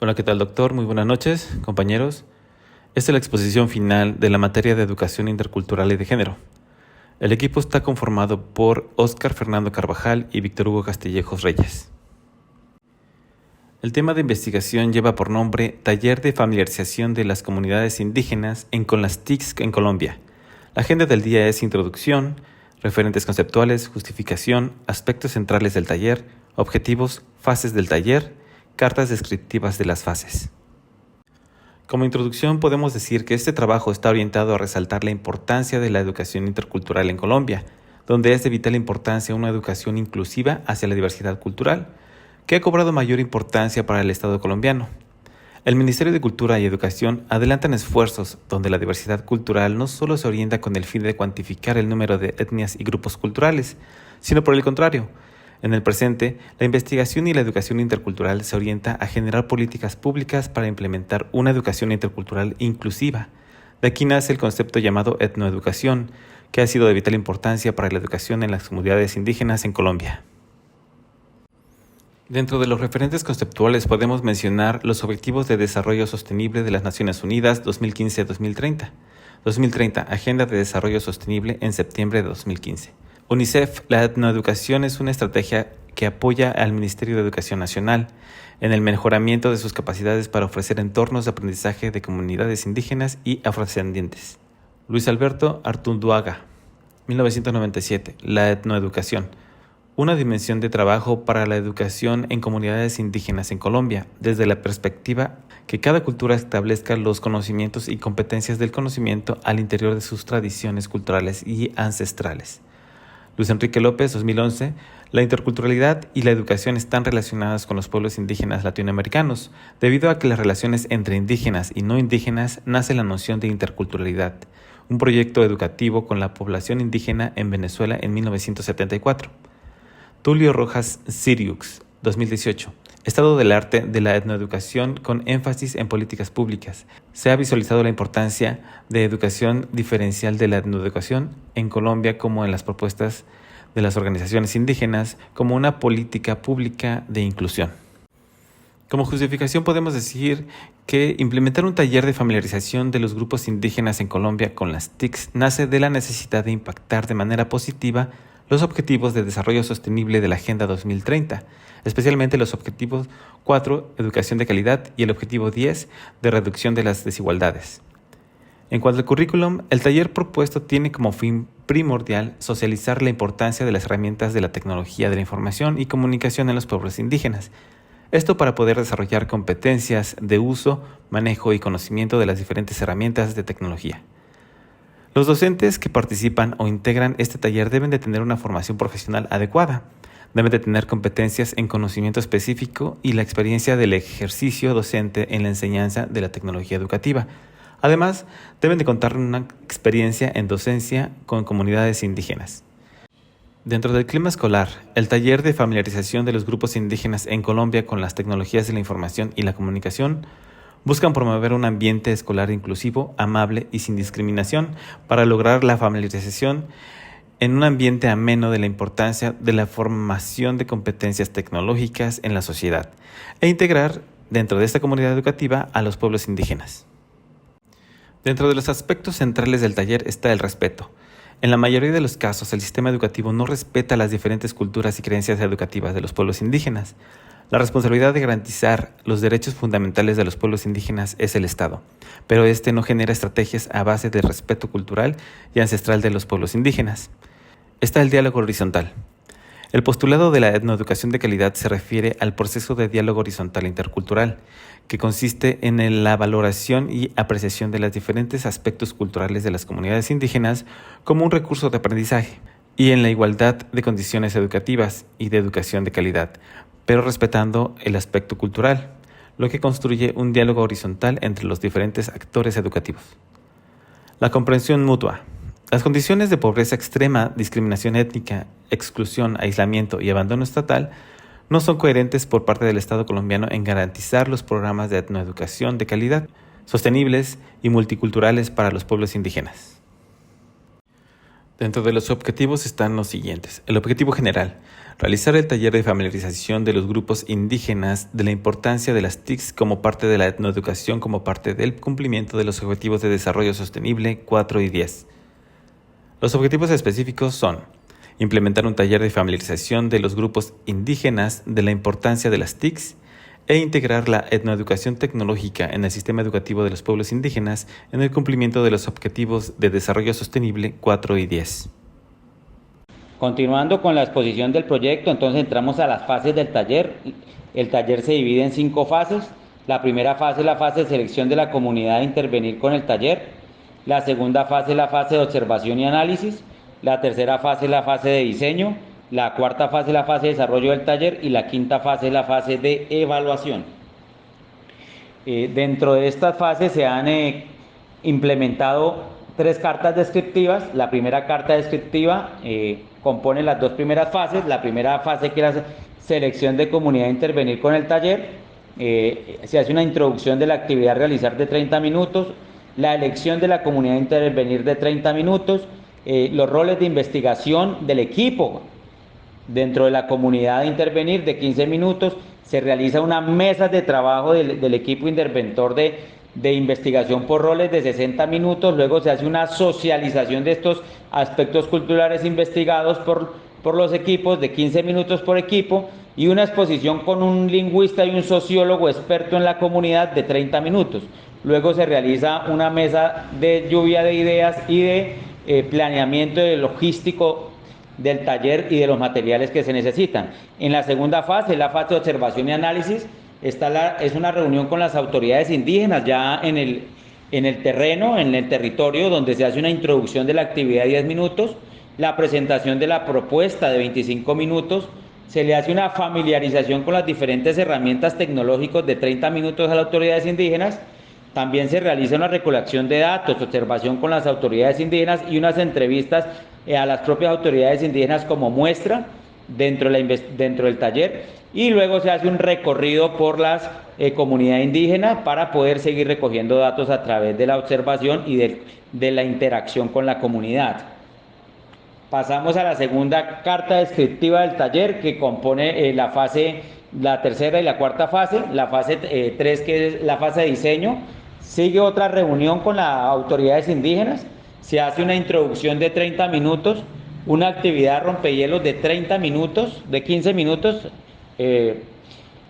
Hola, ¿qué tal, doctor? Muy buenas noches, compañeros. Esta es la exposición final de la materia de Educación Intercultural y de Género. El equipo está conformado por Óscar Fernando Carvajal y Víctor Hugo Castillejos Reyes. El tema de investigación lleva por nombre Taller de Familiarización de las Comunidades Indígenas con las TICs en Colombia. La agenda del día es introducción, referentes conceptuales, justificación, aspectos centrales del taller, objetivos, fases del taller, cartas descriptivas de las fases. Como introducción podemos decir que este trabajo está orientado a resaltar la importancia de la educación intercultural en Colombia, donde es de vital importancia una educación inclusiva hacia la diversidad cultural, que ha cobrado mayor importancia para el Estado colombiano. El Ministerio de Cultura y Educación adelantan esfuerzos donde la diversidad cultural no solo se orienta con el fin de cuantificar el número de etnias y grupos culturales, sino por el contrario. En el presente, la investigación y la educación intercultural se orienta a generar políticas públicas para implementar una educación intercultural inclusiva. De aquí nace el concepto llamado etnoeducación, que ha sido de vital importancia para la educación en las comunidades indígenas en Colombia. Dentro de los referentes conceptuales podemos mencionar los Objetivos de Desarrollo Sostenible de las Naciones Unidas 2015-2030. 2030, Agenda de Desarrollo Sostenible en septiembre de 2015. UNICEF, la etnoeducación es una estrategia que apoya al Ministerio de Educación Nacional en el mejoramiento de sus capacidades para ofrecer entornos de aprendizaje de comunidades indígenas y afrodescendientes. Luis Alberto Artunduaga, 1997, la etnoeducación. Una dimensión de trabajo para la educación en comunidades indígenas en Colombia, desde la perspectiva que cada cultura establezca los conocimientos y competencias del conocimiento al interior de sus tradiciones culturales y ancestrales. Luis Enrique López, 2011, la interculturalidad y la educación están relacionadas con los pueblos indígenas latinoamericanos, debido a que las relaciones entre indígenas y no indígenas nace la noción de interculturalidad, un proyecto educativo con la población indígena en Venezuela en 1974. Tulio Rojas Siriux, 2018. Estado del arte de la etnoeducación con énfasis en políticas públicas. Se ha visualizado la importancia de educación diferencial de la etnoeducación en Colombia como en las propuestas de las organizaciones indígenas como una política pública de inclusión. Como justificación podemos decir que implementar un taller de familiarización de los grupos indígenas en Colombia con las TICs nace de la necesidad de impactar de manera positiva los Objetivos de Desarrollo Sostenible de la Agenda 2030, especialmente los Objetivos 4, Educación de Calidad, y el Objetivo 10, de Reducción de las Desigualdades. En cuanto al currículum, el taller propuesto tiene como fin primordial socializar la importancia de las herramientas de la tecnología de la información y comunicación en los pueblos indígenas. Esto para poder desarrollar competencias de uso, manejo y conocimiento de las diferentes herramientas de tecnología. Los docentes que participan o integran este taller deben de tener una formación profesional adecuada, deben de tener competencias en conocimiento específico y la experiencia del ejercicio docente en la enseñanza de la tecnología educativa. Además, deben de contar con una experiencia en docencia con comunidades indígenas. Dentro del clima escolar, el taller de familiarización de los grupos indígenas en Colombia con las tecnologías de la información y la comunicación buscan promover un ambiente escolar inclusivo, amable y sin discriminación para lograr la familiarización en un ambiente ameno de la importancia de la formación de competencias tecnológicas en la sociedad e integrar dentro de esta comunidad educativa a los pueblos indígenas. Dentro de los aspectos centrales del taller está el respeto. En la mayoría de los casos, el sistema educativo no respeta las diferentes culturas y creencias educativas de los pueblos indígenas. La responsabilidad de garantizar los derechos fundamentales de los pueblos indígenas es el Estado, pero este no genera estrategias a base de respeto cultural y ancestral de los pueblos indígenas. Está el diálogo horizontal. El postulado de la etnoeducación de calidad se refiere al proceso de diálogo horizontal intercultural, que consiste en la valoración y apreciación de los diferentes aspectos culturales de las comunidades indígenas como un recurso de aprendizaje, y en la igualdad de condiciones educativas y de educación de calidad, pero respetando el aspecto cultural, lo que construye un diálogo horizontal entre los diferentes actores educativos. La comprensión mutua. Las condiciones de pobreza extrema, discriminación étnica, exclusión, aislamiento y abandono estatal no son coherentes por parte del Estado colombiano en garantizar los programas de etnoeducación de calidad, sostenibles y multiculturales para los pueblos indígenas. Dentro de los objetivos están los siguientes. El objetivo general: Realizar el taller de familiarización de los grupos indígenas de la importancia de las TICs como parte de la etnoeducación, como parte del cumplimiento de los Objetivos de Desarrollo Sostenible 4 y 10. Los objetivos específicos son implementar un taller de familiarización de los grupos indígenas de la importancia de las TICs e integrar la etnoeducación tecnológica en el sistema educativo de los pueblos indígenas en el cumplimiento de los Objetivos de Desarrollo Sostenible 4 y 10. Continuando con la exposición del proyecto, entonces entramos a las fases del taller. El taller se divide en 5 fases. La primera fase es la fase de selección de la comunidad a intervenir con el taller. La segunda fase es la fase de observación y análisis. La tercera fase es la fase de diseño. La cuarta fase es la fase de desarrollo del taller y la quinta fase es la fase de evaluación. Dentro de estas fases se han implementado 3 cartas descriptivas. La primera carta descriptiva compone las 2 primeras fases. La primera fase, que es la selección de comunidad a intervenir con el taller, se hace una introducción de la actividad a realizar de 30 minutos, la elección de la comunidad a intervenir de 30 minutos, los roles de investigación del equipo dentro de la comunidad a intervenir de 15 minutos, se realiza una mesa de trabajo del equipo interventor de investigación por roles de 60 minutos, luego se hace una socialización de estos aspectos culturales investigados por los equipos de 15 minutos por equipo y una exposición con un lingüista y un sociólogo experto en la comunidad de 30 minutos. Luego se realiza una mesa de lluvia de ideas y de planeamiento de logístico del taller y de los materiales que se necesitan. En la segunda fase, la fase de observación y análisis, es una reunión con las autoridades indígenas ya en el terreno, en el territorio, donde se hace una introducción de la actividad de 10 minutos, la presentación de la propuesta de 25 minutos, se le hace una familiarización con las diferentes herramientas tecnológicas de 30 minutos a las autoridades indígenas. También se realiza una recolección de datos, observación con las autoridades indígenas y unas entrevistas a las propias autoridades indígenas como muestra dentro del taller, y luego se hace un recorrido por las comunidades indígenas para poder seguir recogiendo datos a través de la observación y de la interacción con la comunidad. Pasamos a la segunda carta descriptiva del taller, que compone la tercera y la cuarta fase. La fase 3, que es la fase de diseño, sigue otra reunión con las autoridades indígenas, se hace una introducción de 30 minutos, una actividad rompehielos de 30 minutos, de 15 minutos,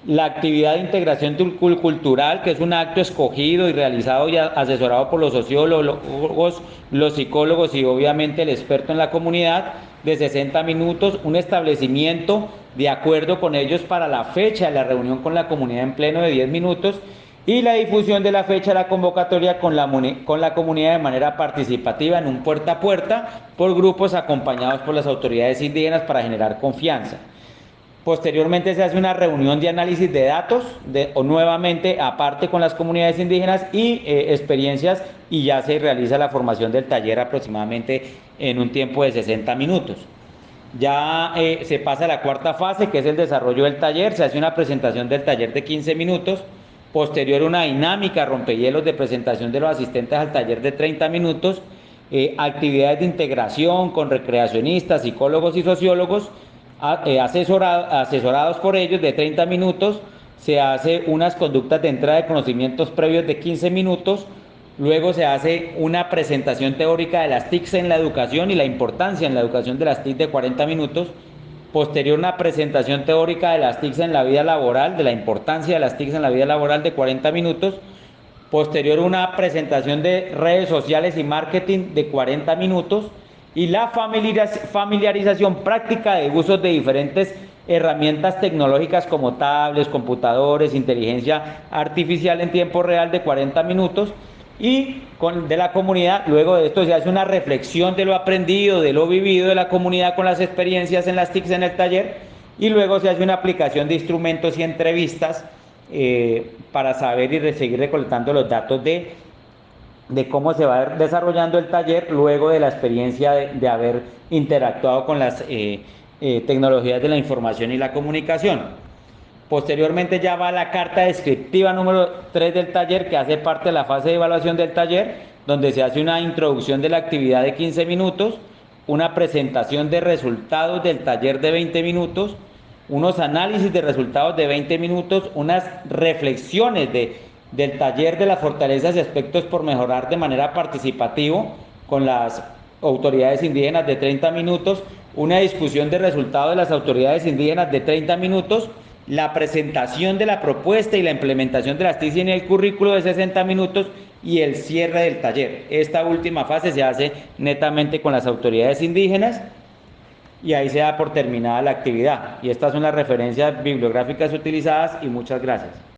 la actividad de integración cultural, que es un acto escogido y realizado y asesorado por los sociólogos, los psicólogos y obviamente el experto en la comunidad, de 60 minutos, un establecimiento de acuerdo con ellos para la fecha de la reunión con la comunidad en pleno de 10 minutos, y la difusión de la fecha de la convocatoria con la comunidad de manera participativa en un puerta a puerta por grupos acompañados por las autoridades indígenas para generar confianza. Posteriormente se hace una reunión de análisis de datos o nuevamente aparte con las comunidades indígenas y experiencias, y ya se realiza la formación del taller aproximadamente en un tiempo de 60 minutos. Ya se pasa a la cuarta fase, que es el desarrollo del taller. Se hace una presentación del taller de 15 minutos. Posterior, una dinámica rompehielos de presentación de los asistentes al taller de 30 minutos, actividades de integración con recreacionistas, psicólogos y sociólogos, asesorados por ellos de 30 minutos, se hace unas conductas de entrada de conocimientos previos de 15 minutos, luego se hace una presentación teórica de las TICs en la educación y la importancia en la educación de las TICs de 40 minutos, posterior una presentación teórica de las TICs en la vida laboral, de la importancia de las TICs en la vida laboral de 40 minutos, posterior una presentación de redes sociales y marketing de 40 minutos y la familiarización práctica de usos de diferentes herramientas tecnológicas como tablets, computadores, inteligencia artificial en tiempo real de 40 minutos. Y de la comunidad, luego de esto se hace una reflexión de lo aprendido, de lo vivido de la comunidad con las experiencias en las TICs en el taller, y luego se hace una aplicación de instrumentos y entrevistas para saber y seguir recolectando los datos de cómo se va desarrollando el taller luego de la experiencia de haber interactuado con las tecnologías de la información y la comunicación. Posteriormente ya va la carta descriptiva número 3 del taller, que hace parte de la fase de evaluación del taller, donde se hace una introducción de la actividad de 15 minutos, una presentación de resultados del taller de 20 minutos, unos análisis de resultados de 20 minutos, unas reflexiones del taller de las fortalezas y aspectos por mejorar de manera participativa con las autoridades indígenas de 30 minutos, una discusión de resultados de las autoridades indígenas de 30 minutos, la presentación de la propuesta y la implementación de las TIC en el currículo de 60 minutos y el cierre del taller. Esta última fase se hace netamente con las autoridades indígenas y ahí se da por terminada la actividad. Y estas son las referencias bibliográficas utilizadas y muchas gracias.